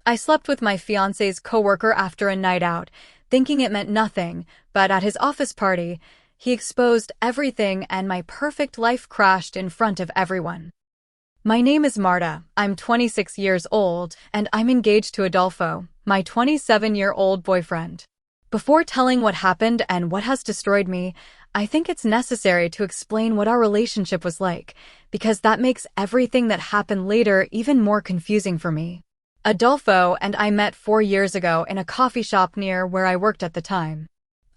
I slept with my fiancé's coworker after a night out, thinking it meant nothing, but at his office party, he exposed everything and my perfect life crashed in front of everyone. My name is Marta, I'm 26 years old, and I'm engaged to Adolfo, my 27-year-old boyfriend. Before telling what happened and what has destroyed me, I think it's necessary to explain what our relationship was like, because that makes everything that happened later even more confusing for me. Adolfo and I met 4 years ago in a coffee shop near where I worked at the time.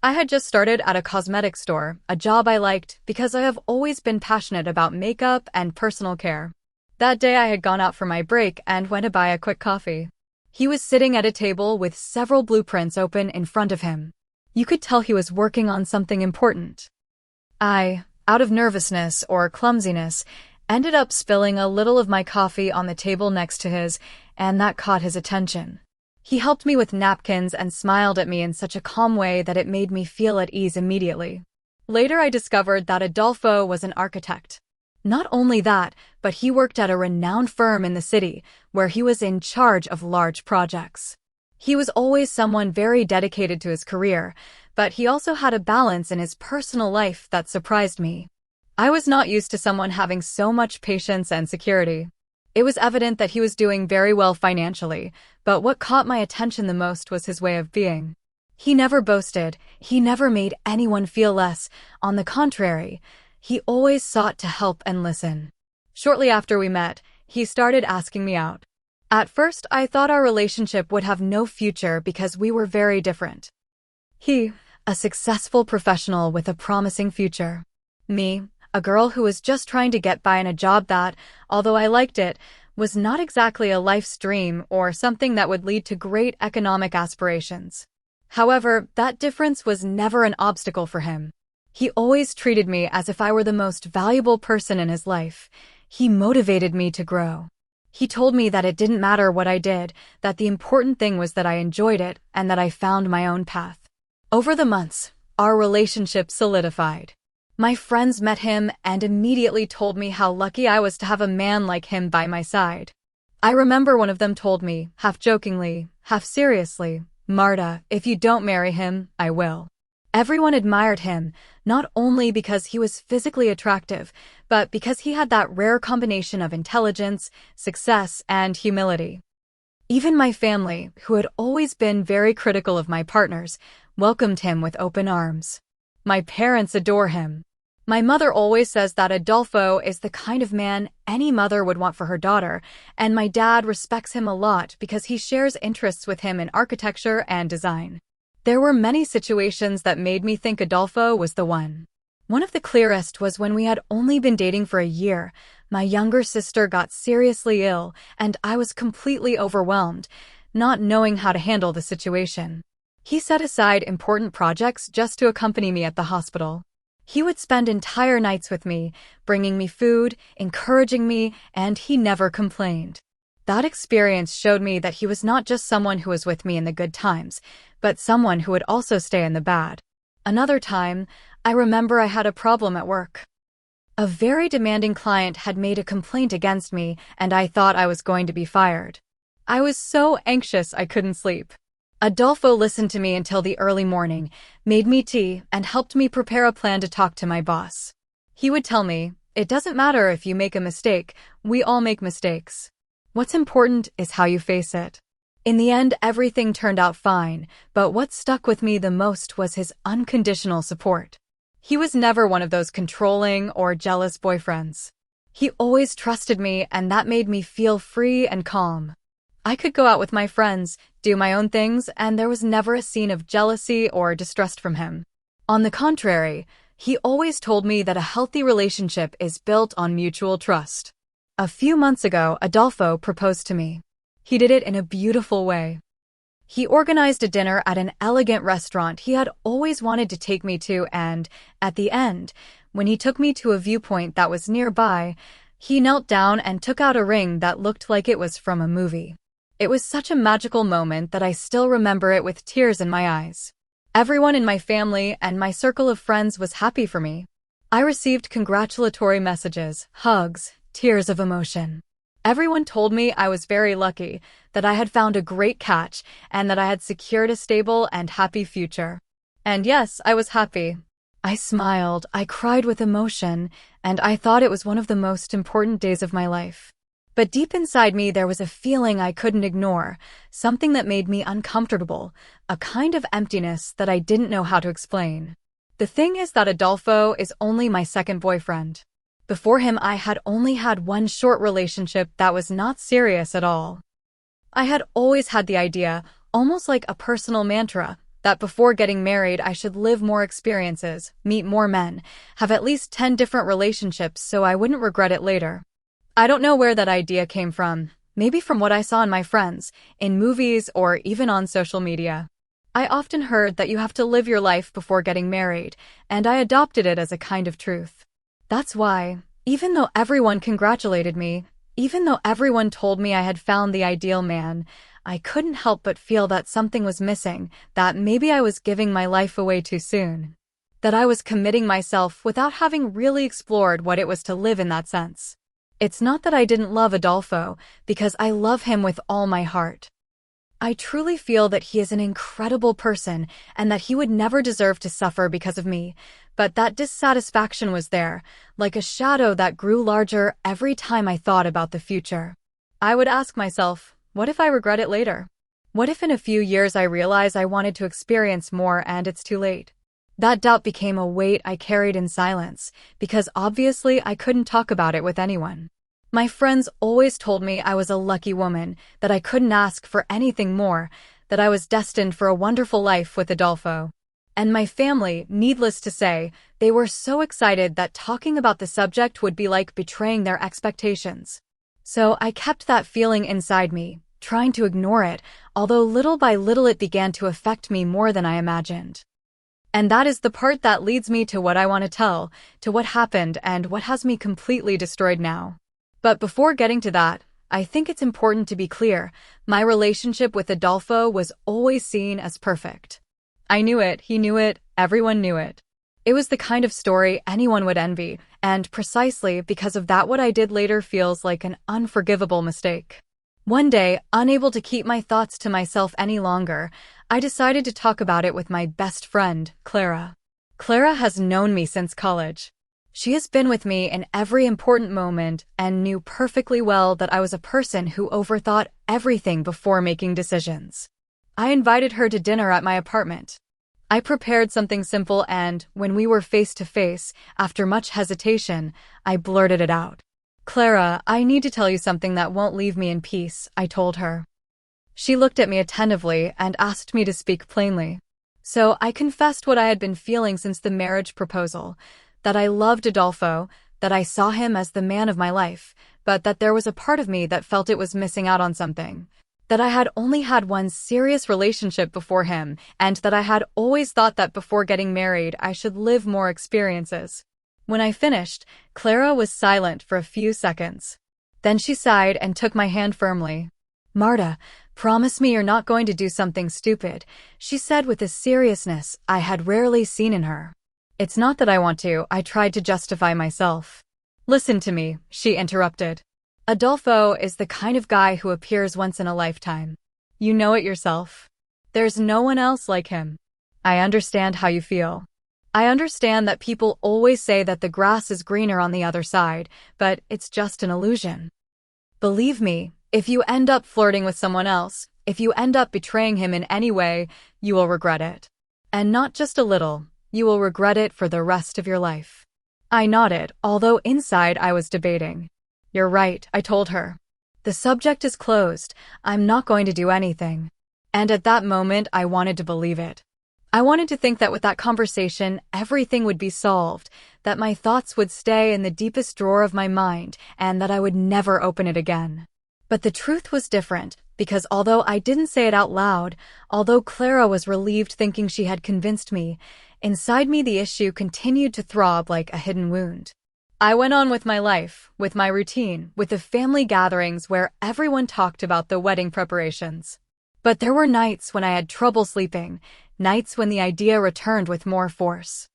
I had just started at a cosmetic store, a job I liked because I have always been passionate about makeup and personal care. That day I had gone out for my break and went to buy a quick coffee. He was sitting at a table with several blueprints open in front of him. You could tell he was working on something important. I, out of nervousness or clumsiness, ended up spilling a little of my coffee on the table next to his, and that caught his attention. He helped me with napkins and smiled at me in such a calm way that it made me feel at ease immediately. Later I discovered that Adolfo was an architect. Not only that, but he worked at a renowned firm in the city, where he was in charge of large projects. He was always someone very dedicated to his career, but he also had a balance in his personal life that surprised me. I was not used to someone having so much patience and security. It was evident that he was doing very well financially, but what caught my attention the most was his way of being. He never boasted, he never made anyone feel less. On the contrary, he always sought to help and listen. Shortly after we met, he started asking me out. At first, I thought our relationship would have no future because we were very different. He, a successful professional with a promising future. Me, a girl who was just trying to get by in a job that, although I liked it, was not exactly a life's dream or something that would lead to great economic aspirations. However, that difference was never an obstacle for him. He always treated me as if I were the most valuable person in his life. He motivated me to grow. He told me that it didn't matter what I did, that the important thing was that I enjoyed it and that I found my own path. Over the months, our relationship solidified. My friends met him and immediately told me how lucky I was to have a man like him by my side. I remember one of them told me, half jokingly, half seriously, "Marta, if you don't marry him, I will." Everyone admired him, not only because he was physically attractive, but because he had that rare combination of intelligence, success, and humility. Even my family, who had always been very critical of my partners, welcomed him with open arms. My parents adore him. My mother always says that Adolfo is the kind of man any mother would want for her daughter, and my dad respects him a lot because he shares interests with him in architecture and design. There were many situations that made me think Adolfo was the one. One of the clearest was when we had only been dating for a year. My younger sister got seriously ill, and I was completely overwhelmed, not knowing how to handle the situation. He set aside important projects just to accompany me at the hospital. He would spend entire nights with me, bringing me food, encouraging me, and he never complained. That experience showed me that he was not just someone who was with me in the good times, but someone who would also stay in the bad. Another time, I remember I had a problem at work. A very demanding client had made a complaint against me, and I thought I was going to be fired. I was so anxious I couldn't sleep. Adolfo listened to me until the early morning, made me tea, and helped me prepare a plan to talk to my boss. He would tell me, "It doesn't matter if you make a mistake, we all make mistakes. What's important is how you face it." In the end, everything turned out fine, but what stuck with me the most was his unconditional support. He was never one of those controlling or jealous boyfriends. He always trusted me, and that made me feel free and calm. I could go out with my friends, do my own things, and there was never a scene of jealousy or distrust from him. On the contrary, he always told me that a healthy relationship is built on mutual trust. A few months ago, Adolfo proposed to me. He did it in a beautiful way. He organized a dinner at an elegant restaurant he had always wanted to take me to, and, at the end, when he took me to a viewpoint that was nearby, he knelt down and took out a ring that looked like it was from a movie. It was such a magical moment that I still remember it with tears in my eyes. Everyone in my family and my circle of friends was happy for me. I received congratulatory messages, hugs, tears of emotion. Everyone told me I was very lucky, that I had found a great catch, and that I had secured a stable and happy future. And yes, I was happy. I smiled, I cried with emotion, and I thought it was one of the most important days of my life. But deep inside me there was a feeling I couldn't ignore, something that made me uncomfortable, a kind of emptiness that I didn't know how to explain. The thing is that Adolfo is only my second boyfriend. Before him I had only had one short relationship that was not serious at all. I had always had the idea, almost like a personal mantra, that before getting married I should live more experiences, meet more men, have at least 10 different relationships so I wouldn't regret it later. I don't know where that idea came from, maybe from what I saw in my friends, in movies, or even on social media. I often heard that you have to live your life before getting married, and I adopted it as a kind of truth. That's why, even though everyone congratulated me, even though everyone told me I had found the ideal man, I couldn't help but feel that something was missing, that maybe I was giving my life away too soon. That I was committing myself without having really explored what it was to live in that sense. It's not that I didn't love Adolfo, because I love him with all my heart. I truly feel that he is an incredible person and that he would never deserve to suffer because of me, but that dissatisfaction was there, like a shadow that grew larger every time I thought about the future. I would ask myself, what if I regret it later? What if in a few years I realize I wanted to experience more and it's too late? That doubt became a weight I carried in silence, because obviously I couldn't talk about it with anyone. My friends always told me I was a lucky woman, that I couldn't ask for anything more, that I was destined for a wonderful life with Adolfo. And my family, needless to say, they were so excited that talking about the subject would be like betraying their expectations. So I kept that feeling inside me, trying to ignore it, although little by little it began to affect me more than I imagined. And that is the part that leads me to what I want to tell, to what happened and what has me completely destroyed now. But before getting to that, I think it's important to be clear, my relationship with Adolfo was always seen as perfect. I knew it, he knew it, everyone knew it. It was the kind of story anyone would envy, and precisely because of that what I did later feels like an unforgivable mistake. One day, unable to keep my thoughts to myself any longer, I decided to talk about it with my best friend, Clara. Clara has known me since college. She has been with me in every important moment and knew perfectly well that I was a person who overthought everything before making decisions. I invited her to dinner at my apartment. I prepared something simple and, when we were face to face, after much hesitation, I blurted it out. "Clara, I need to tell you something that won't leave me in peace," I told her. She looked at me attentively and asked me to speak plainly. So I confessed what I had been feeling since the marriage proposal, that I loved Adolfo, that I saw him as the man of my life, but that there was a part of me that felt it was missing out on something. That I had only had one serious relationship before him, and that I had always thought that before getting married I should live more experiences. When I finished, Clara was silent for a few seconds. Then she sighed and took my hand firmly. "Marta, promise me you're not going to do something stupid," she said with a seriousness I had rarely seen in her. "It's not that I want to," I tried to justify myself. "Listen to me," she interrupted. "Adolfo is the kind of guy who appears once in a lifetime. You know it yourself. There's no one else like him. I understand how you feel. I understand that people always say that the grass is greener on the other side, but it's just an illusion. Believe me, if you end up flirting with someone else, if you end up betraying him in any way, you will regret it. And not just a little. You will regret it for the rest of your life." I nodded, although inside I was debating. "You're right," I told her. "The subject is closed. I'm not going to do anything." And at that moment, I wanted to believe it. I wanted to think that with that conversation, everything would be solved, that my thoughts would stay in the deepest drawer of my mind, and that I would never open it again. But the truth was different, because although I didn't say it out loud, although Clara was relieved thinking she had convinced me, inside me the issue continued to throb like a hidden wound. I went on with my life, with my routine, with the family gatherings where everyone talked about the wedding preparations. But there were nights when I had trouble sleeping, nights when the idea returned with more force.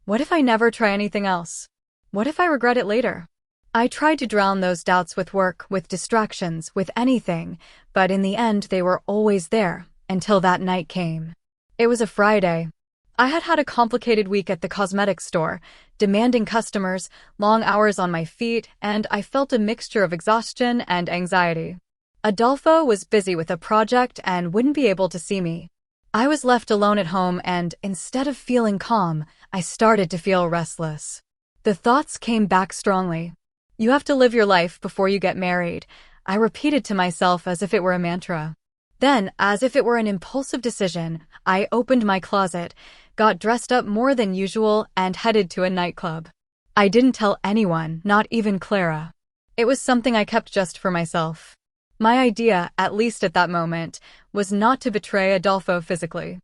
What if I never try anything else? What if I regret it later? I tried to drown those doubts with work, with distractions, with anything, but in the end they were always there, until that night came. It was a Friday. I had had a complicated week at the cosmetics store, demanding customers, long hours on my feet, and I felt a mixture of exhaustion and anxiety. Adolfo was busy with a project and wouldn't be able to see me. I was left alone at home and, instead of feeling calm, I started to feel restless. The thoughts came back strongly. You have to live your life before you get married, I repeated to myself as if it were a mantra. Then, as if it were an impulsive decision, I opened my closet, got dressed up more than usual, and headed to a nightclub. I didn't tell anyone, not even Clara. It was something I kept just for myself. My idea, at least at that moment, was not to betray Adolfo physically.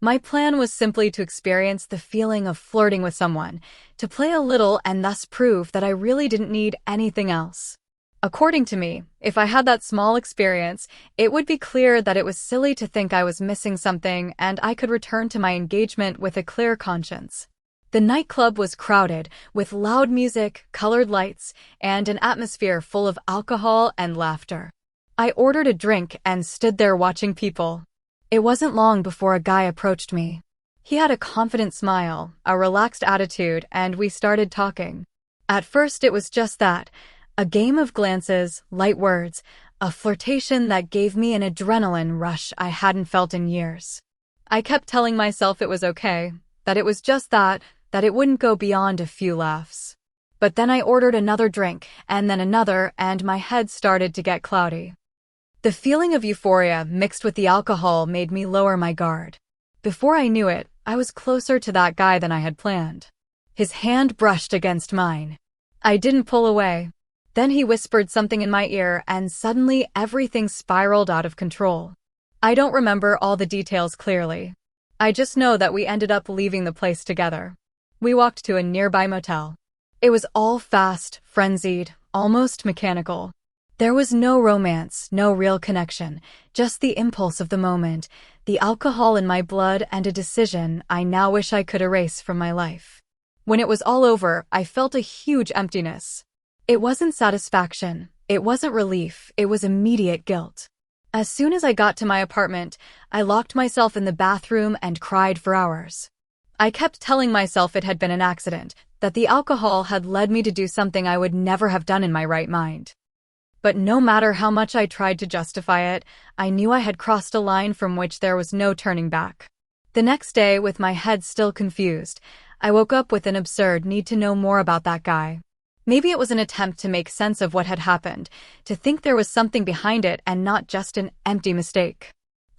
My plan was simply to experience the feeling of flirting with someone, to play a little and thus prove that I really didn't need anything else. According to me, if I had that small experience, it would be clear that it was silly to think I was missing something and I could return to my engagement with a clear conscience. The nightclub was crowded, with loud music, colored lights, and an atmosphere full of alcohol and laughter. I ordered a drink and stood there watching people. It wasn't long before a guy approached me. He had a confident smile, a relaxed attitude, and we started talking. At first it was just that, a game of glances, light words, a flirtation that gave me an adrenaline rush I hadn't felt in years. I kept telling myself it was okay, that it was just that it wouldn't go beyond a few laughs. But then I ordered another drink, and then another, and my head started to get cloudy. The feeling of euphoria mixed with the alcohol made me lower my guard. Before I knew it, I was closer to that guy than I had planned. His hand brushed against mine. I didn't pull away. Then he whispered something in my ear, and suddenly everything spiraled out of control. I don't remember all the details clearly. I just know that we ended up leaving the place together. We walked to a nearby motel. It was all fast, frenzied, almost mechanical. There was no romance, no real connection, just the impulse of the moment, the alcohol in my blood, and a decision I now wish I could erase from my life. When it was all over, I felt a huge emptiness. It wasn't satisfaction, it wasn't relief, it was immediate guilt. As soon as I got to my apartment, I locked myself in the bathroom and cried for hours. I kept telling myself it had been an accident, that the alcohol had led me to do something I would never have done in my right mind. But no matter how much I tried to justify it, I knew I had crossed a line from which there was no turning back. The next day, with my head still confused, I woke up with an absurd need to know more about that guy. Maybe it was an attempt to make sense of what had happened, to think there was something behind it and not just an empty mistake.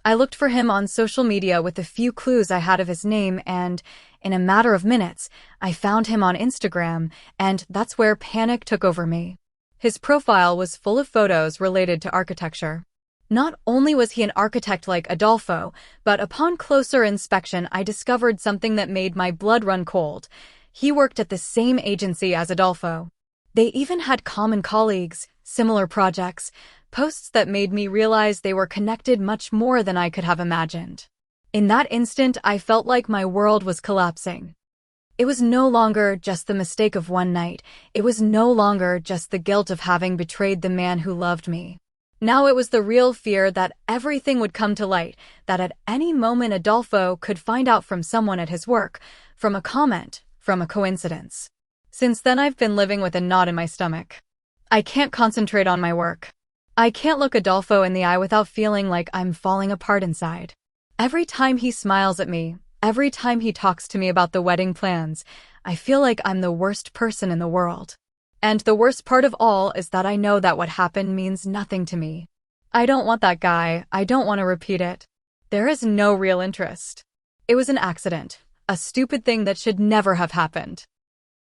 I looked for him on social media with the few clues I had of his name and, in a matter of minutes, I found him on Instagram, and that's where panic took over me. His profile was full of photos related to architecture. Not only was he an architect like Adolfo, but upon closer inspection I discovered something that made my blood run cold. He worked at the same agency as Adolfo. They even had common colleagues, similar projects, posts that made me realize they were connected much more than I could have imagined. In that instant, I felt like my world was collapsing. It was no longer just the mistake of one night. It was no longer just the guilt of having betrayed the man who loved me. Now it was the real fear that everything would come to light, that at any moment Adolfo could find out from someone at his work, from a comment, from a coincidence. Since then I've been living with a knot in my stomach. I can't concentrate on my work. I can't look Adolfo in the eye without feeling like I'm falling apart inside. Every time he smiles at me, every time he talks to me about the wedding plans, I feel like I'm the worst person in the world. And the worst part of all is that I know that what happened means nothing to me. I don't want that guy. I don't want to repeat it. There is no real interest. It was an accident, a stupid thing that should never have happened.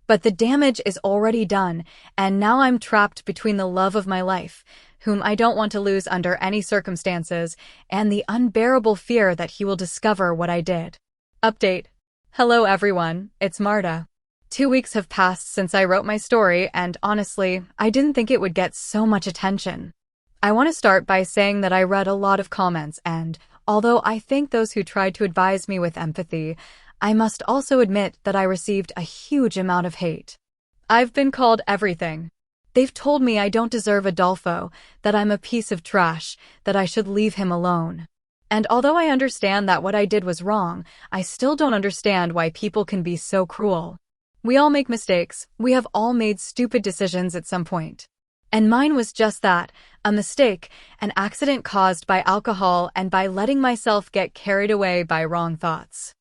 But the damage is already done, and now I'm trapped between the love of my life, whom I don't want to lose under any circumstances, and the unbearable fear that he will discover what I did. Update. Hello everyone, it's Marta. 2 weeks have passed since I wrote my story, and honestly, I didn't think it would get so much attention. I want to start by saying that I read a lot of comments, and although I thank those who tried to advise me with empathy, I must also admit that I received a huge amount of hate. I've been called everything. They've told me I don't deserve Adolfo, that I'm a piece of trash, that I should leave him alone. And although I understand that what I did was wrong, I still don't understand why people can be so cruel. We all make mistakes. We have all made stupid decisions at some point. And mine was just that, a mistake, an accident caused by alcohol and by letting myself get carried away by wrong thoughts.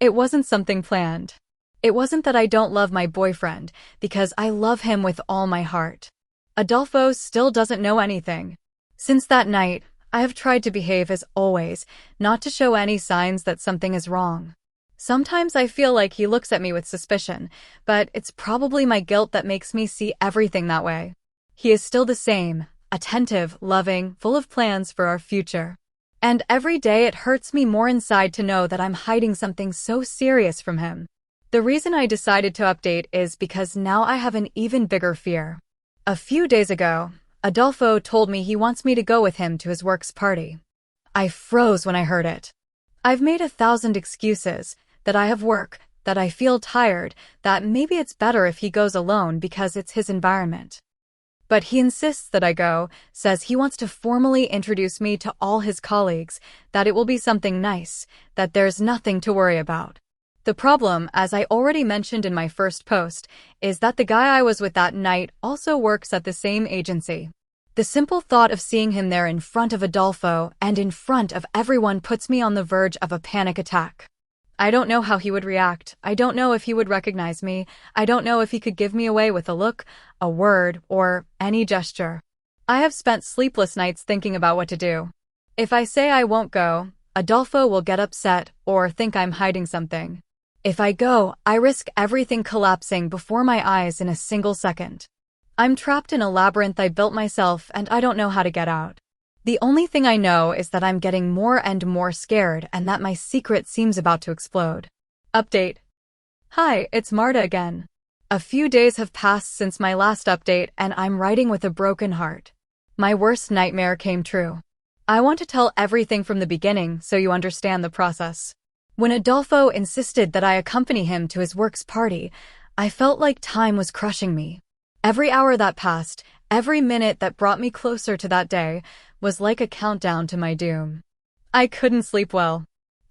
It wasn't something planned. It wasn't that I don't love my boyfriend, because I love him with all my heart. Adolfo still doesn't know anything. Since that night, I have tried to behave as always, not to show any signs that something is wrong. Sometimes I feel like he looks at me with suspicion, but it's probably my guilt that makes me see everything that way. He is still the same, attentive, loving, full of plans for our future. And every day it hurts me more inside to know that I'm hiding something so serious from him. The reason I decided to update is because now I have an even bigger fear. A few days ago, Adolfo told me he wants me to go with him to his work's party. I froze when I heard it. I've made 1,000 excuses, that I have work, that I feel tired, that maybe it's better if he goes alone because it's his environment. But he insists that I go, says he wants to formally introduce me to all his colleagues, that it will be something nice, that there's nothing to worry about. The problem, as I already mentioned in my first post, is that the guy I was with that night also works at the same agency. The simple thought of seeing him there in front of Adolfo and in front of everyone puts me on the verge of a panic attack. I don't know how he would react. I don't know if he would recognize me. I don't know if he could give me away with a look, a word, or any gesture. I have spent sleepless nights thinking about what to do. If I say I won't go, Adolfo will get upset or think I'm hiding something. If I go, I risk everything collapsing before my eyes in a single second. I'm trapped in a labyrinth I built myself and I don't know how to get out. The only thing I know is that I'm getting more and more scared and that my secret seems about to explode. Update. Hi, it's Marta again. A few days have passed since my last update and I'm writing with a broken heart. My worst nightmare came true. I want to tell everything from the beginning so you understand the process. When Adolfo insisted that I accompany him to his work's party, I felt like time was crushing me. Every hour that passed, every minute that brought me closer to that day, was like a countdown to my doom. I couldn't sleep well.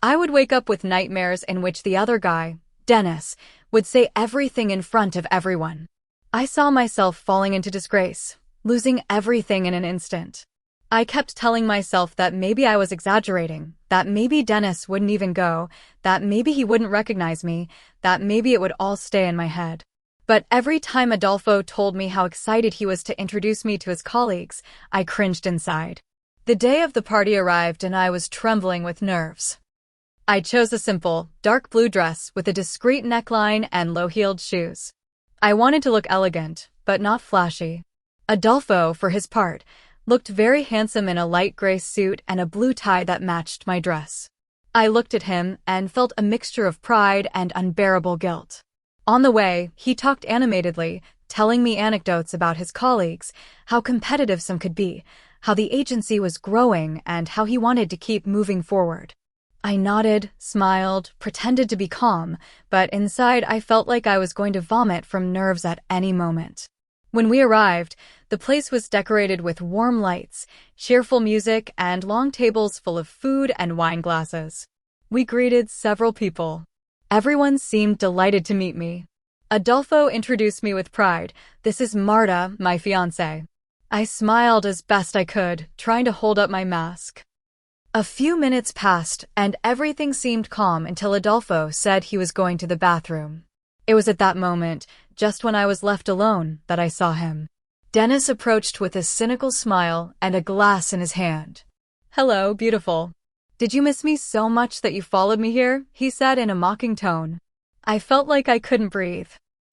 I would wake up with nightmares in which the other guy, Dennis, would say everything in front of everyone. I saw myself falling into disgrace, losing everything in an instant. I kept telling myself that maybe I was exaggerating, that maybe Dennis wouldn't even go, that maybe he wouldn't recognize me, that maybe it would all stay in my head. But every time Adolfo told me how excited he was to introduce me to his colleagues, I cringed inside. The day of the party arrived and I was trembling with nerves. I chose a simple, dark blue dress with a discreet neckline and low-heeled shoes. I wanted to look elegant, but not flashy. Adolfo, for his part, looked very handsome in a light gray suit and a blue tie that matched my dress. I looked at him and felt a mixture of pride and unbearable guilt. On the way, he talked animatedly, telling me anecdotes about his colleagues, how competitive some could be, how the agency was growing, and how he wanted to keep moving forward. I nodded, smiled, pretended to be calm, but inside I felt like I was going to vomit from nerves at any moment. When we arrived, the place was decorated with warm lights, cheerful music, and long tables full of food and wine glasses. We greeted several people. Everyone seemed delighted to meet me. Adolfo introduced me with pride. This is Marta, my fiancé. I smiled as best I could, trying to hold up my mask. A few minutes passed, and everything seemed calm until Adolfo said he was going to the bathroom. It was at that moment, just when I was left alone, that I saw him. Dennis approached with a cynical smile and a glass in his hand. "Hello, beautiful. Did you miss me so much that you followed me here?" he said in a mocking tone. I felt like I couldn't breathe.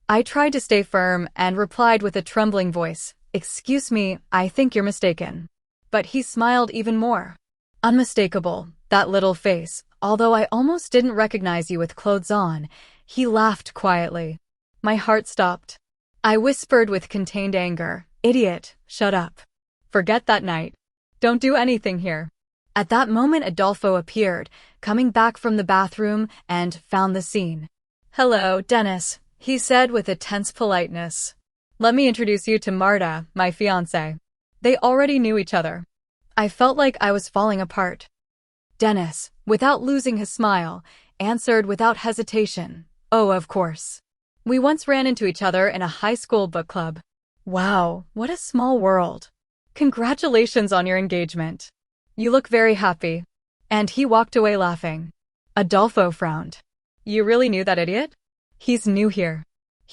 I tried to stay firm and replied with a trembling voice, "Excuse me, I think you're mistaken." But he smiled even more. Unmistakable, that little face, although I almost didn't recognize you with clothes on. He laughed quietly. My heart stopped. I whispered with contained anger, "Idiot, shut up. Forget that night. Don't do anything here." At that moment Adolfo appeared, coming back from the bathroom, and found the scene. "Hello, Dennis," he said with a tense politeness. Let me introduce you to Marta, my fiancé. They already knew each other. I felt like I was falling apart. Dennis, without losing his smile, answered without hesitation, "Oh, of course. We once ran into each other in a high school book club." Wow, what a small world. Congratulations on your engagement. You look very happy. And he walked away laughing. Adolfo frowned. You really knew that idiot? He's new here.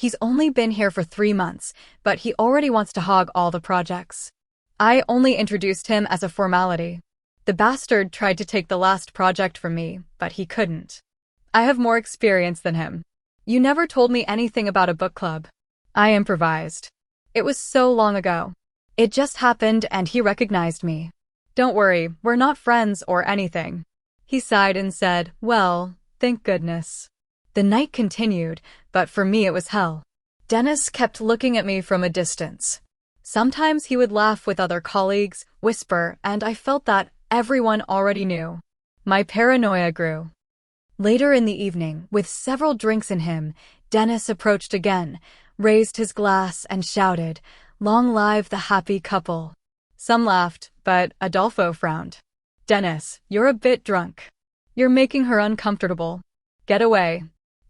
He's only been here for 3 months, but he already wants to hog all the projects. I only introduced him as a formality. The bastard tried to take the last project from me, but he couldn't. I have more experience than him. You never told me anything about a book club. I improvised. It was so long ago. It just happened and he recognized me. Don't worry, we're not friends or anything. He sighed and said, well, thank goodness. The night continued, but for me it was hell. Dennis kept looking at me from a distance. Sometimes he would laugh with other colleagues, whisper, and I felt that everyone already knew. My paranoia grew. Later in the evening, with several drinks in him, Dennis approached again, raised his glass and shouted, "Long live the happy couple." Some laughed, but Adolfo frowned. Dennis, you're a bit drunk. You're making her uncomfortable. Get away.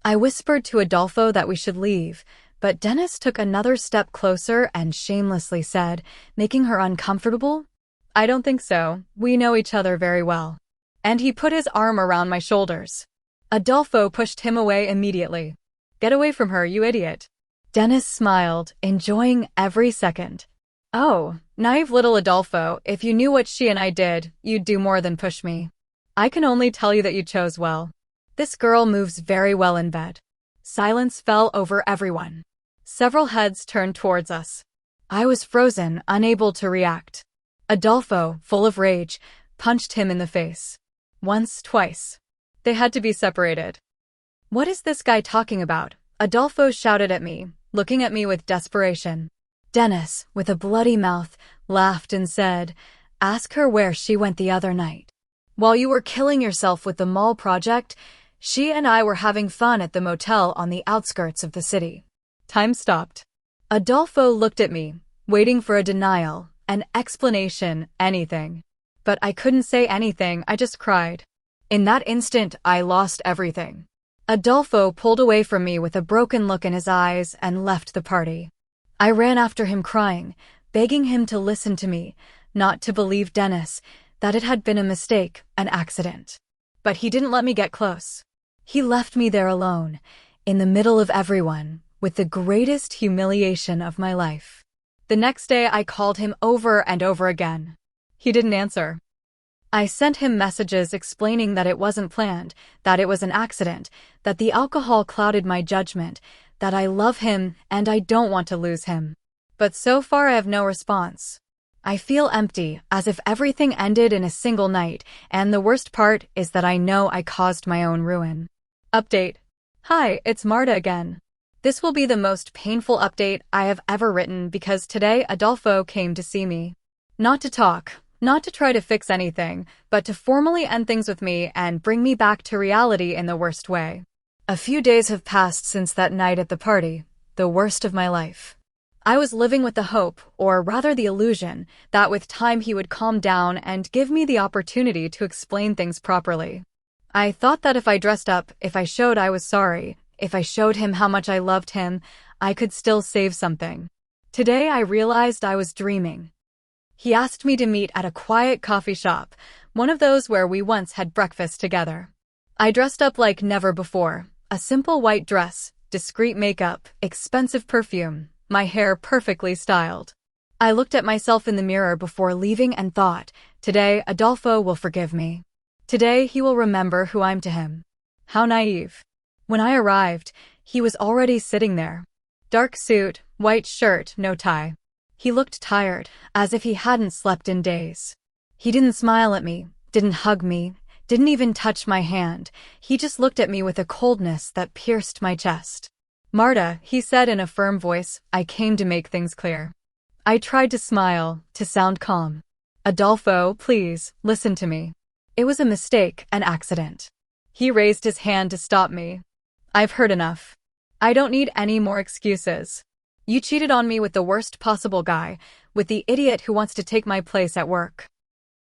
I whispered to Adolfo that we should leave, but Dennis took another step closer and shamelessly said, making her uncomfortable? I don't think so. We know each other very well. And he put his arm around my shoulders. Adolfo pushed him away immediately. Get away from her, you idiot. Dennis smiled, enjoying every second. Oh, naive little Adolfo, if you knew what she and I did, you'd do more than push me. I can only tell you that you chose well. This girl moves very well in bed. Silence fell over everyone. Several heads turned towards us. I was frozen, unable to react. Adolfo, full of rage, punched him in the face. Once, twice. They had to be separated. What is this guy talking about? Adolfo shouted at me, looking at me with desperation. Dennis, with a bloody mouth, laughed and said, ask her where she went the other night. While you were killing yourself with the mall project, she and I were having fun at the motel on the outskirts of the city. Time stopped. Adolfo looked at me, waiting for a denial, an explanation, anything. But I couldn't say anything, I just cried. In that instant, I lost everything. Adolfo pulled away from me with a broken look in his eyes and left the party. I ran after him crying, begging him to listen to me, not to believe Dennis, that it had been a mistake, an accident. But he didn't let me get close. He left me there alone, in the middle of everyone, with the greatest humiliation of my life. The next day I called him over and over again. He didn't answer. I sent him messages explaining that it wasn't planned, that it was an accident, that the alcohol clouded my judgment, that I love him and I don't want to lose him. But so far I have no response. I feel empty, as if everything ended in a single night, and the worst part is that I know I caused my own ruin. Update. Hi, it's Marta again. This will be the most painful update I have ever written because today Adolfo came to see me. Not to talk, not to try to fix anything, but to formally end things with me and bring me back to reality in the worst way. A few days have passed since that night at the party, the worst of my life. I was living with the hope, or rather the illusion, that with time he would calm down and give me the opportunity to explain things properly. I thought that if I dressed up, if I showed I was sorry, if I showed him how much I loved him, I could still save something. Today I realized I was dreaming. He asked me to meet at a quiet coffee shop, one of those where we once had breakfast together. I dressed up like never before, a simple white dress, discreet makeup, expensive perfume, my hair perfectly styled. I looked at myself in the mirror before leaving and thought, today Adolfo will forgive me. Today he will remember who I'm to him. How naive. When I arrived, he was already sitting there. Dark suit, white shirt, no tie. He looked tired, as if he hadn't slept in days. He didn't smile at me, didn't hug me, didn't even touch my hand. He just looked at me with a coldness that pierced my chest. Marta, he said in a firm voice, I came to make things clear. I tried to smile, to sound calm. Adolfo, please, listen to me. It was a mistake, an accident. He raised his hand to stop me. I've heard enough. I don't need any more excuses. You cheated on me with the worst possible guy, with the idiot who wants to take my place at work.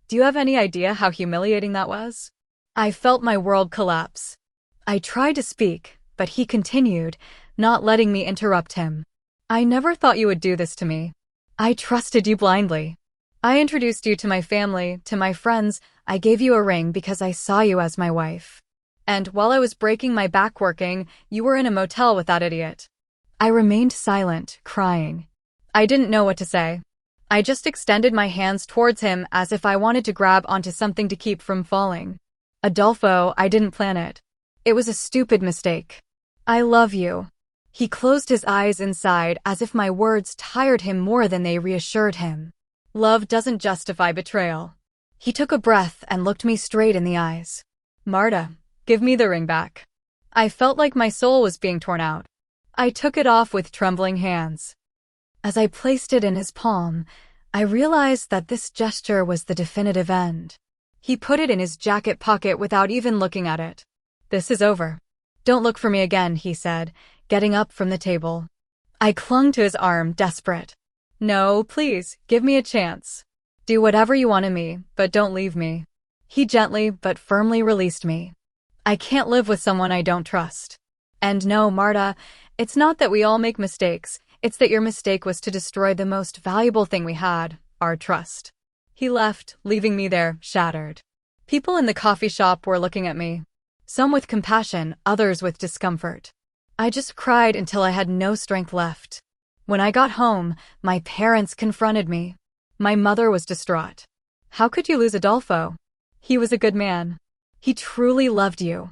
Do you have any idea how humiliating that was? I felt my world collapse. I tried to speak, but he continued, not letting me interrupt him. I never thought you would do this to me. I trusted you blindly. I introduced you to my family, to my friends. I gave you a ring because I saw you as my wife. And while I was breaking my back working, you were in a motel with that idiot. I remained silent, crying. I didn't know what to say. I just extended my hands towards him as if I wanted to grab onto something to keep from falling. Adolfo, I didn't plan it. It was a stupid mistake. I love you. He closed his eyes inside as if my words tired him more than they reassured him. Love doesn't justify betrayal. He took a breath and looked me straight in the eyes. Marta, give me the ring back. I felt like my soul was being torn out. I took it off with trembling hands. As I placed it in his palm, I realized that this gesture was the definitive end. He put it in his jacket pocket without even looking at it. This is over. Don't look for me again, he said, getting up from the table. I clung to his arm, desperate. No, please, give me a chance. Do whatever you want of me, but don't leave me. He gently but firmly released me. I can't live with someone I don't trust. And no, Marta, it's not that we all make mistakes, it's that your mistake was to destroy the most valuable thing we had, our trust. He left, leaving me there, shattered. People in the coffee shop were looking at me. Some with compassion, others with discomfort. I just cried until I had no strength left. When I got home, my parents confronted me. My mother was distraught. How could you lose Adolfo? He was a good man. He truly loved you.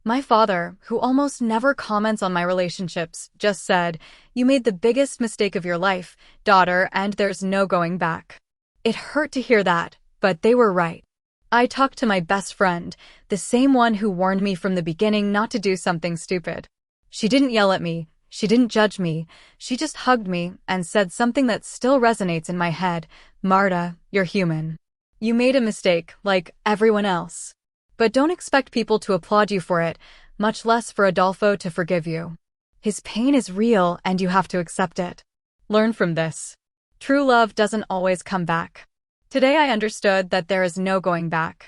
My father, who almost never comments on my relationships, just said, "You made the biggest mistake of your life, daughter, and there's no going back." It hurt to hear that, but they were right. I talked to my best friend, the same one who warned me from the beginning not to do something stupid. She didn't yell at me, she didn't judge me, she just hugged me and said something that still resonates in my head. Marta, you're human. You made a mistake, like everyone else. But don't expect people to applaud you for it, much less for Adolfo to forgive you. His pain is real and you have to accept it. Learn from this. True love doesn't always come back. Today I understood that there is no going back.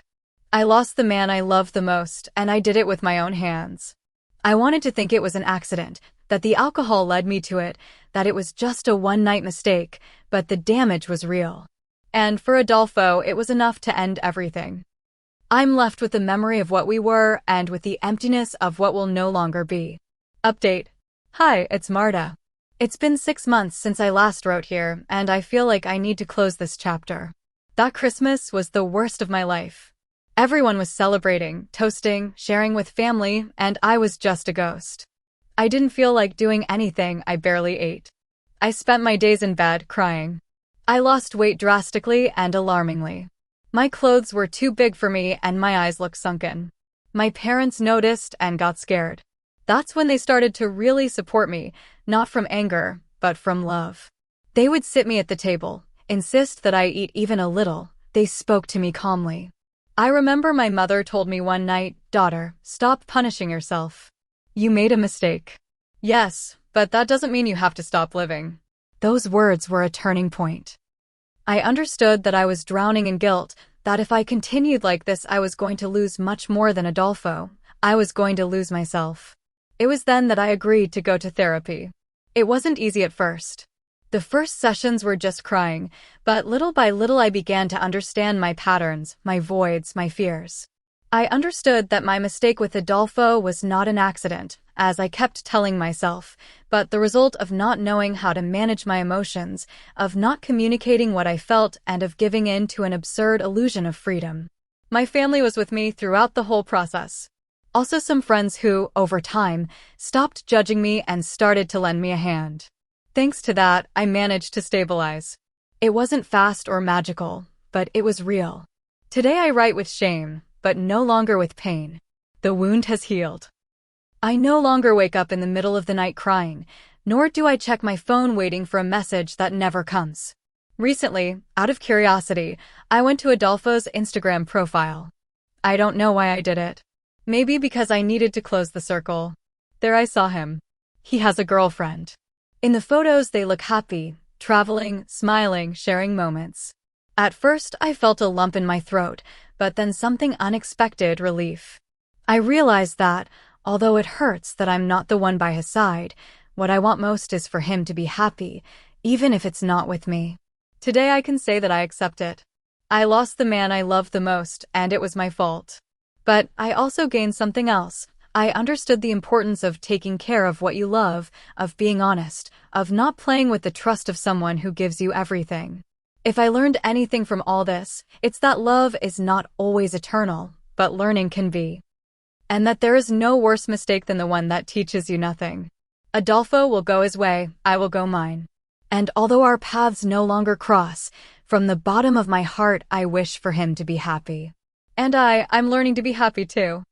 I lost the man I loved the most, and I did it with my own hands. I wanted to think it was an accident, that the alcohol led me to it, that it was just a one-night mistake, but the damage was real. And for Adolfo, it was enough to end everything. I'm left with the memory of what we were and with the emptiness of what will no longer be. Update. Hi, it's Marta. It's been 6 months since I last wrote here, and I feel like I need to close this chapter. That Christmas was the worst of my life. Everyone was celebrating, toasting, sharing with family, and I was just a ghost. I didn't feel like doing anything, I barely ate. I spent my days in bed, crying. I lost weight drastically and alarmingly. My clothes were too big for me and my eyes looked sunken. My parents noticed and got scared. That's when they started to really support me, not from anger, but from love. They would sit me at the table, insist that I eat even a little. They spoke to me calmly. I remember my mother told me one night, "Daughter, stop punishing yourself. You made a mistake." Yes, but that doesn't mean you have to stop living. Those words were a turning point. I understood that I was drowning in guilt, that if I continued like this I was going to lose much more than Adolfo. I was going to lose myself. It was then that I agreed to go to therapy. It wasn't easy at first. The first sessions were just crying, but little by little I began to understand my patterns, my voids, my fears. I understood that my mistake with Adolfo was not an accident, as I kept telling myself, but the result of not knowing how to manage my emotions, of not communicating what I felt, and of giving in to an absurd illusion of freedom. My family was with me throughout the whole process. Also some friends who, over time, stopped judging me and started to lend me a hand. Thanks to that, I managed to stabilize. It wasn't fast or magical, but it was real. Today I write with shame, but no longer with pain. The wound has healed. I no longer wake up in the middle of the night crying, nor do I check my phone waiting for a message that never comes. Recently, out of curiosity, I went to Adolfo's Instagram profile. I don't know why I did it. Maybe because I needed to close the circle. There I saw him. He has a girlfriend. In the photos, they look happy, traveling, smiling, sharing moments. At first, I felt a lump in my throat, but then something unexpected relief. I realized that, although it hurts that I'm not the one by his side, what I want most is for him to be happy, even if it's not with me. Today I can say that I accept it. I lost the man I loved the most, and it was my fault. But I also gained something else. I understood the importance of taking care of what you love, of being honest, of not playing with the trust of someone who gives you everything. If I learned anything from all this, it's that love is not always eternal, but learning can be. And that there is no worse mistake than the one that teaches you nothing. Adolfo will go his way, I will go mine. And although our paths no longer cross, from the bottom of my heart I wish for him to be happy. And I'm learning to be happy too.